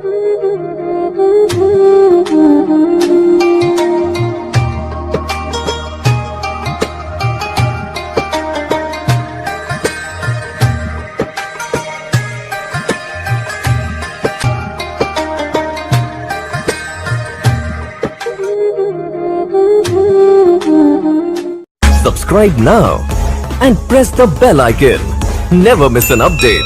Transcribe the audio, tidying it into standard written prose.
Subscribe now and press the bell icon. Never miss an update.